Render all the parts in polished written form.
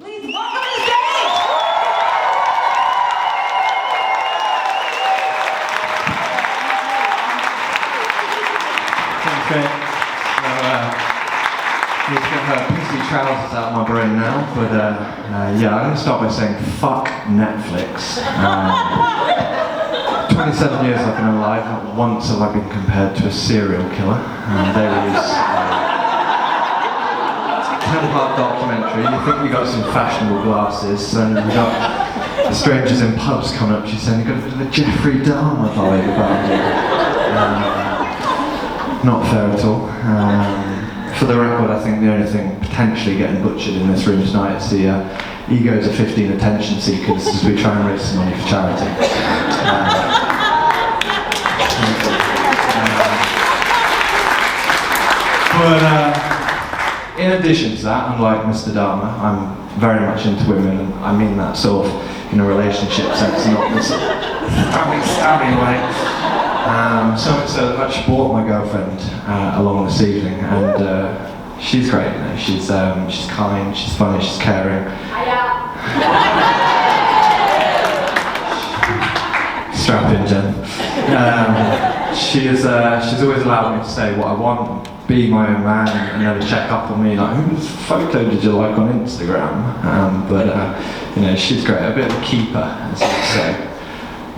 Please welcome to the stage! Thanks, mate. Need to get her pissy trousers out of my brain now, but yeah, I'm going to start by saying fuck Netflix. 27 years I've been alive, not once have I been compared to a serial killer. There is a 10-part documentary. You think we got some fashionable glasses, and we got the strangers in pubs coming up to you saying you've got a bit of a Jeffrey Dahmer vibe about you. Not fair at all. For the record, I think the only thing potentially getting butchered in this room tonight is the egos of 15 attention seekers as we try and raise some money for charity. But in addition to that, unlike Mr. Dahmer, I'm very much into women, and I mean that sort of in a relationship sense, not the sort of stabby way. So much so that I actually brought my girlfriend along this evening, and she's great. You know, she's kind, she's funny, she's caring. Strap in, Jen. She's always allowed me to say what I want, be my own man, and never check up on me like, whose photo did you like on Instagram? But you know, she's great, a bit of a keeper, as you say.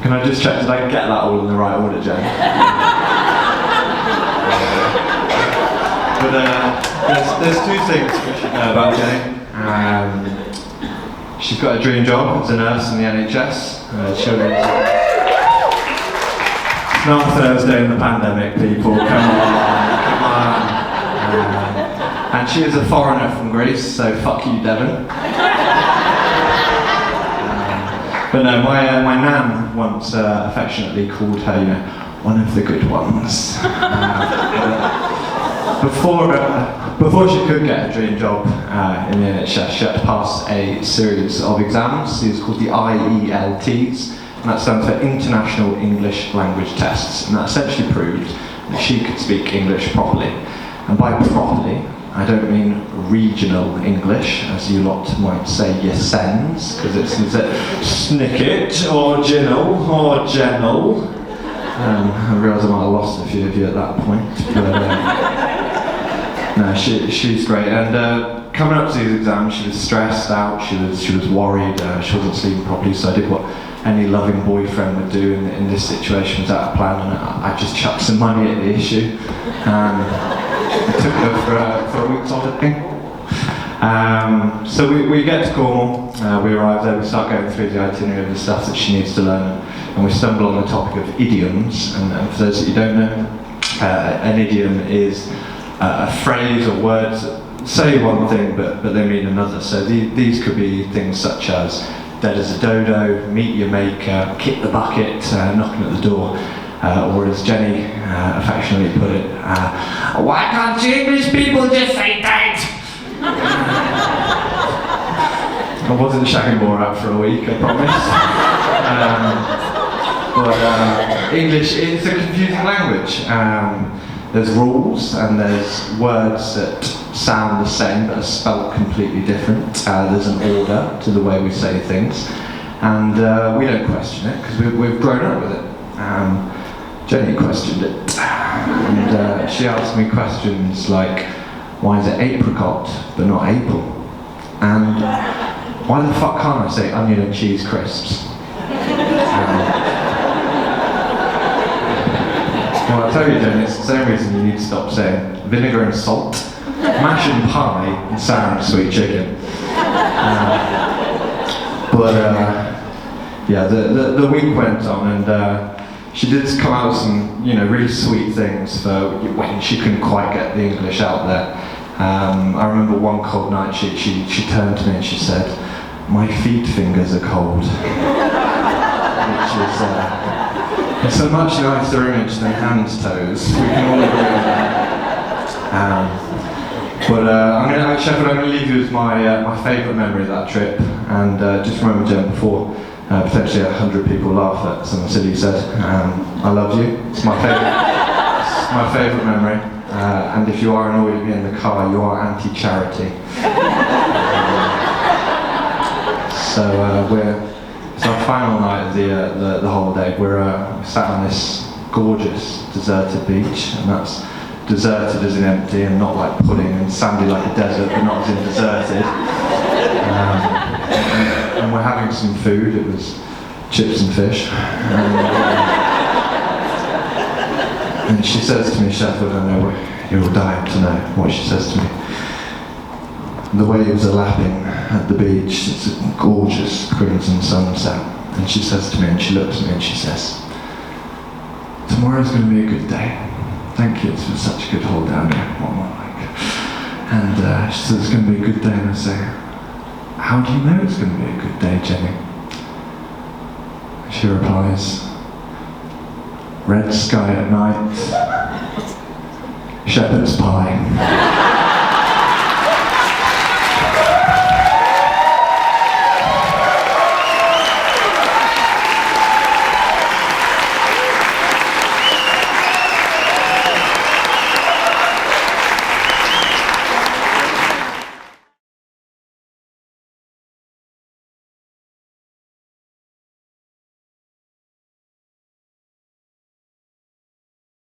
Can I just check, did I get that all in the right order, Jen? But there's two things we should know about Jenny. She's got a dream job as a nurse in the NHS. It's not Thursday in the pandemic, people, come on. And she is a foreigner from Greece, so fuck you, Devon. But no, my nan once affectionately called her, you know, one of the good ones. Before she could get a dream job in the NHS, she had to pass a series of exams. These are called the IELTs, and that stands for International English Language Tests. And that essentially proved that she could speak English properly. And by properly, I don't mean regional English, as you lot might say your sends, because it's snicket, or ginnel, or gentle. I realise I might have lost a few of you at that point, but no, she's great. And coming up to these exams, she was stressed out, she was worried, she wasn't sleeping properly, so I did what any loving boyfriend would do in this situation without a plan, and I just chucked some money at the issue. It took her for a week's holiday. So we get to Cornwall, we arrive there, we start going through the itinerary of the stuff that she needs to learn, and we stumble on the topic of idioms. And for those that you don't know, an idiom is a phrase or words that say one thing but they mean another. So these could be things such as dead as a dodo, meet your maker, kick the bucket, knocking at the door. Or as Jenny affectionately put it, why can't you English people just say thanks? I wasn't shagging more out for a week, I promise. But English is a confusing language. There's rules and there's words that sound the same but are spelled completely different. There's an order to the way we say things, and we don't question it because we've grown up with it. Jenny questioned it, and she asked me questions like, why is it apricot but not April? And why the fuck can't I say onion and cheese crisps? Well, I'll tell you, Jenny, it's the same reason you need to stop saying vinegar and salt, mash and pie, and sour and sweet chicken. Yeah, the week went on, and she did come out with some, you know, really sweet things for when she couldn't quite get the English out there. I remember one cold night she turned to me and she said, "My feet fingers are cold," which is it's a much nicer image than hand toes. We can all agree on that. But Sheffield, I'm going to leave you with my favourite memory of that trip, and just remember, Jen, before potentially 100 people laugh at something silly you said. I love you. It's my favourite memory. And if you are annoyed at me in the car, you are anti-charity. So it's our final night of the holiday. We're sat on this gorgeous deserted beach, and that's deserted as in empty, and not like pudding, and sandy like a desert, but not as in deserted. And we're having some food. It was chips and fish. And she says to me, Sheffield, I know you're dying to know what she says to me. The waves are lapping at the beach. It's a gorgeous crimson sunset. And she says to me, and she looks at me and she says, tomorrow's going to be a good day. Thank you, it's been such a good hold down here. What more like? And she says, it's going to be a good day. And I say, how do you know it's going to be a good day, Jenny? She replies, red sky at night, shepherd's pie.